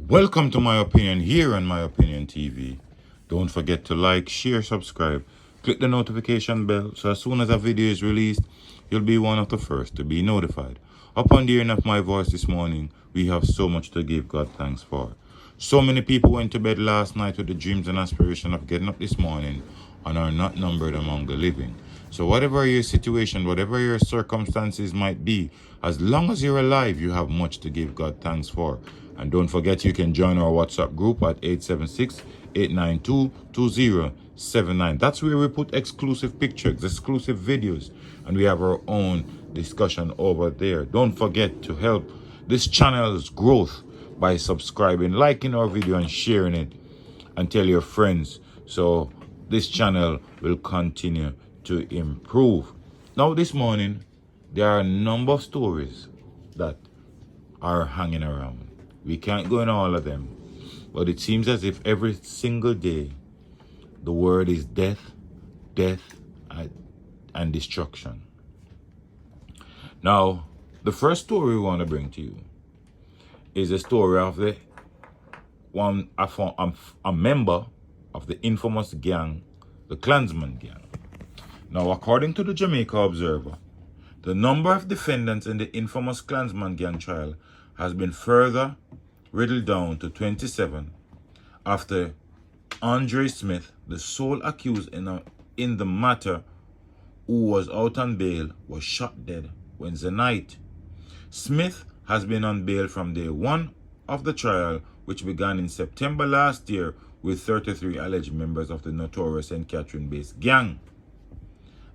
Welcome to My Opinion here on My Opinion TV. Don't forget to like, share, subscribe. Click the notification bell so as soon as a video is released, you'll be one of the first to be notified. Upon the hearing of my voice this morning, we have so much to give God thanks for. So many people went to bed last night with the dreams and aspiration of getting up this morning and are not numbered among the living. So whatever your situation, whatever your circumstances might be, as long as you're alive, you have much to give God thanks for. And don't forget, you can join our WhatsApp group at 876-892-2079. That's where we put exclusive pictures, exclusive videos, and we have our own discussion over there. Don't forget to help this channel's growth by subscribing, liking our video, and sharing it, and tell your friends, so this channel will continue to improve. Now this morning, there are a number of stories that are hanging around. We can't go into all of them, but it seems as if every single day the word is death, and destruction. Now, the first story we want to bring to you is a story of a member of the infamous gang, the Klansman gang. Now, according to the Jamaica Observer, the number of defendants in the infamous Klansman gang trial has been further whittled down to 27 after Andre Smith, the sole accused in the matter, who was out on bail, was shot dead Wednesday night. Smith has been on bail from day one of the trial, which began in September last year with 33 alleged members of the notorious St. Catherine-based gang.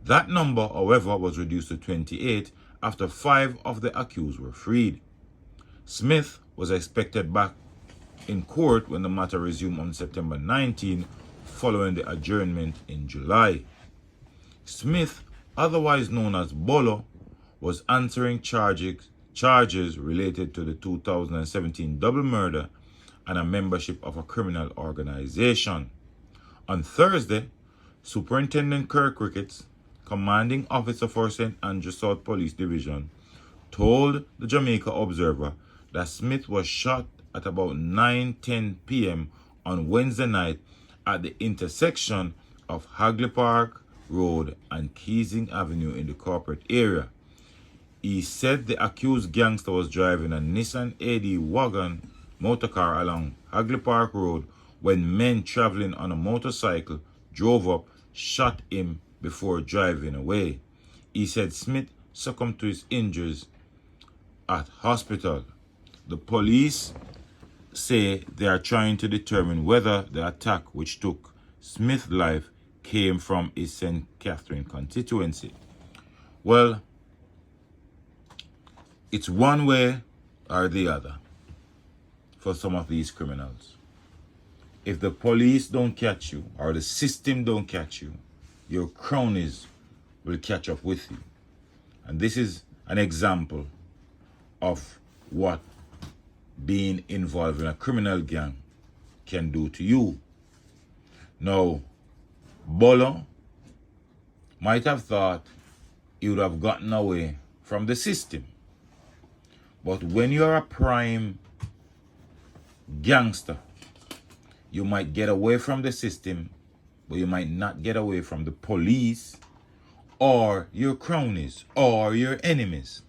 That number, however, was reduced to 28 after 5 of the accused were freed. Smith was expected back in court when the matter resumed on September 19, following the adjournment in July. Smith, otherwise known as BOLO, was answering charges related to the 2017 double murder and a membership of a criminal organization. On Thursday, Superintendent Kirk Ricketts, commanding officer for St. Andrew South Police Division, told the Jamaica Observer that Smith was shot at about 9:10 p.m. on Wednesday night at the intersection of Hagley Park Road and Keysing Avenue in the corporate area. He said the accused gangster was driving a Nissan AD wagon motorcar along Hagley Park Road when men traveling on a motorcycle drove up, shot him before driving away. He said Smith succumbed to his injuries at hospital. The police say they are trying to determine whether the attack which took Smith's life came from his St. Catherine constituency. Well, it's one way or the other for some of these criminals. If the police don't catch you or the system don't catch you, your cronies will catch up with you. And this is an example of what being involved in a criminal gang can do to you. Now, BOLO might have thought he would have gotten away from the system. But when you're a prime gangster, you might get away from the system, but you might not get away from the police or your cronies or your enemies.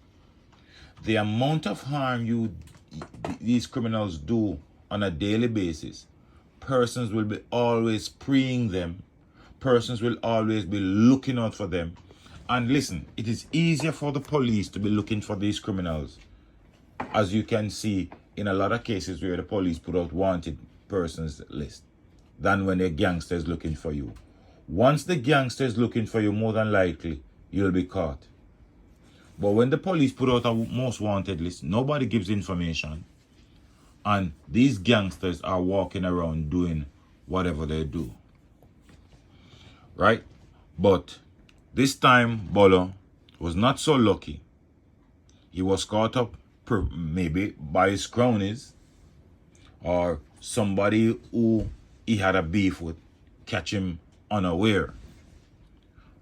The amount of harm these criminals do on a daily basis, persons will be always preying them. Persons will always be looking out for them. And listen, it is easier for the police to be looking for these criminals, as you can see in a lot of cases where the police put out wanted persons list, than when a gangster is looking for you. Once the gangster is looking for you, more than likely, you'll be caught. But when the police put out a most wanted list, nobody gives information. And these gangsters are walking around doing whatever they do. Right? But this time, BOLO was not so lucky. He was caught up maybe by his cronies or somebody who he had a beef with, catch him unaware.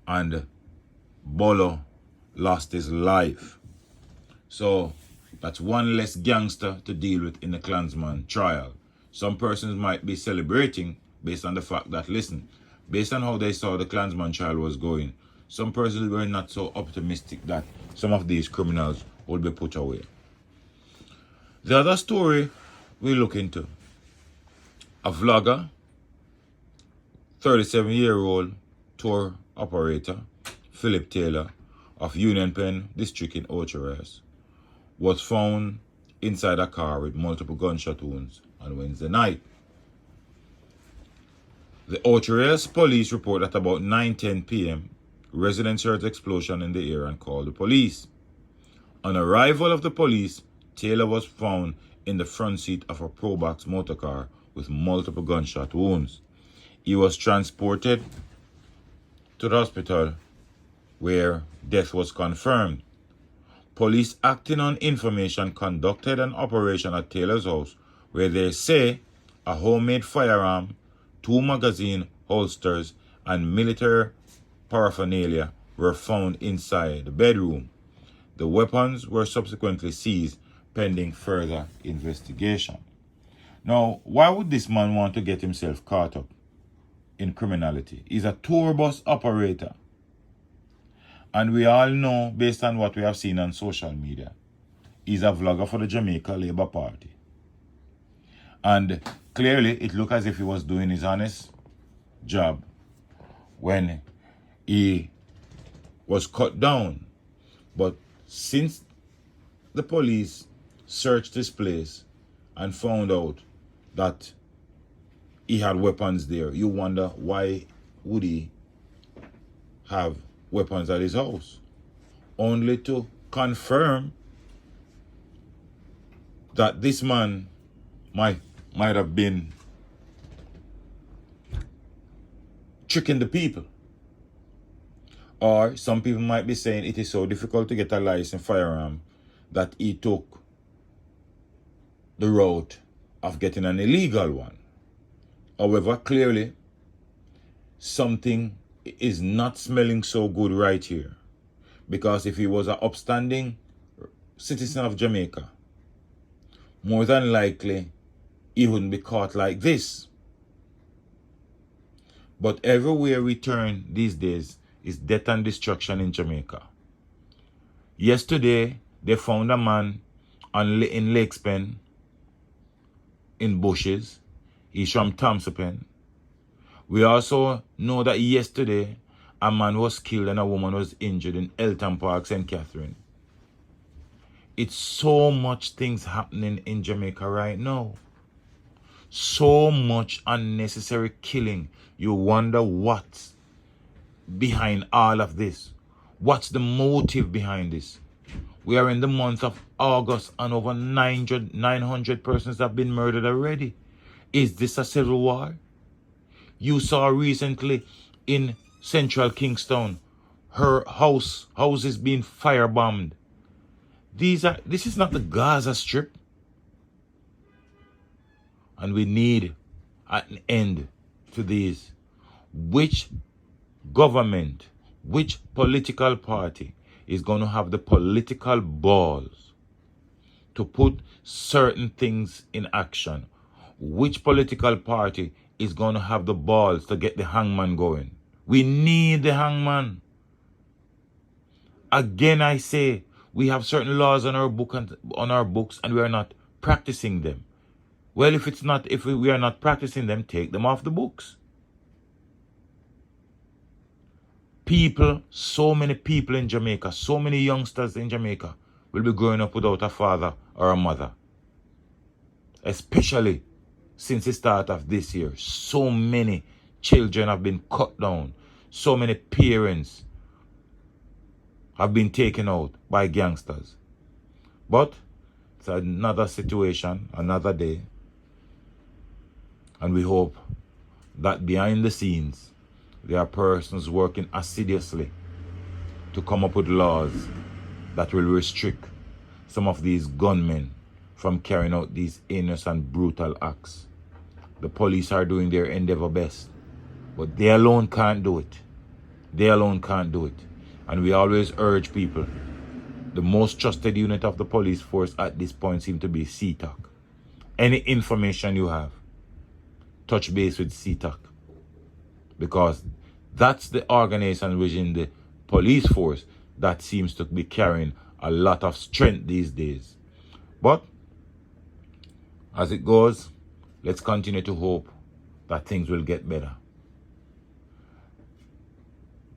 And BOLO lost his life. So That's one less gangster to deal with in the Klansman trial. Some persons might be celebrating based on the fact that, listen, based on how they saw the Klansman trial was going, some persons were not so optimistic that some of these criminals will be put away. The other story we look into, a vlogger, 37-year-old tour operator, Philip Taylor of Union Pen District in Ocho-Rios, was found inside a car with multiple gunshot wounds on Wednesday night. The Ocho-Rios police report at about 9:10 p.m. residents heard the explosion in the air and called the police. On arrival of the police, Taylor was found in the front seat of a Probox motorcar with multiple gunshot wounds. He was transported to the hospital where death was confirmed. Police, acting on information, conducted an operation at Taylor's house where they say a homemade firearm, 2 magazine holsters, and military paraphernalia were found inside the bedroom. The weapons were subsequently seized pending further investigation. Now, why would this man want to get himself caught up in criminality? He's a tour bus operator. And we all know, based on what we have seen on social media, he's a vlogger for the Jamaica Labour Party. And clearly, it looked as if he was doing his honest job when he was cut down. But since the police searched his place and found out that he had weapons there, you wonder why would he have weapons at his house, only to confirm that this man might have been tricking the people. Or some people might be saying it is so difficult to get a licensed firearm that he took the route of getting an illegal one. However, clearly something is not smelling so good right here, because if he was an upstanding citizen of Jamaica, more than likely he wouldn't be caught like this. But everywhere we turn these days is death and destruction in Jamaica. Yesterday they found a man in Lakespen in bushes. He's from Thompson. We also know that yesterday a man was killed and a woman was injured in Elton Park, St. Catherine. It's so much things happening in Jamaica right now. So much unnecessary killing. You wonder what's behind all of this. What's the motive behind this? We are in the month of August and over 900 persons have been murdered already. Is this a civil war? You saw recently in central Kingston, her houses being firebombed. This is not the Gaza Strip. And we need an end to these. Which government, which political party is going to have the political balls to put certain things in action? Which political party is going to have the balls to get the hangman going? We need the hangman. Again, I say, we have certain laws on our books and we are not practicing them. Well, if we are not practicing them, take them off the books. People, so many people in Jamaica, so many youngsters in Jamaica will be growing up without a father or a mother. Especially since the start of this year, so many children have been cut down. So many parents have been taken out by gangsters. But it's another situation, another day. And we hope that behind the scenes, there are persons working assiduously to come up with laws that will restrict some of these gunmen from carrying out these heinous and brutal acts. The police are doing their endeavor best, but they alone can't do it. They alone can't do it. And we always urge people the most trusted unit of the police force at this point seems to be CTOC. Any information you have, touch base with CTOC, because that's the organization within the police force that seems to be carrying a lot of strength these days. But as it goes, let's continue to hope that things will get better.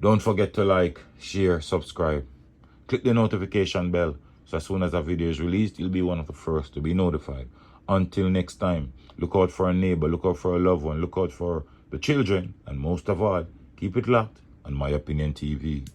Don't forget to like, share, subscribe. Click the notification bell so as soon as a video is released, you'll be one of the first to be notified. Until next time, look out for a neighbor, look out for a loved one, look out for the children, and most of all, keep it locked on My Opinion TV.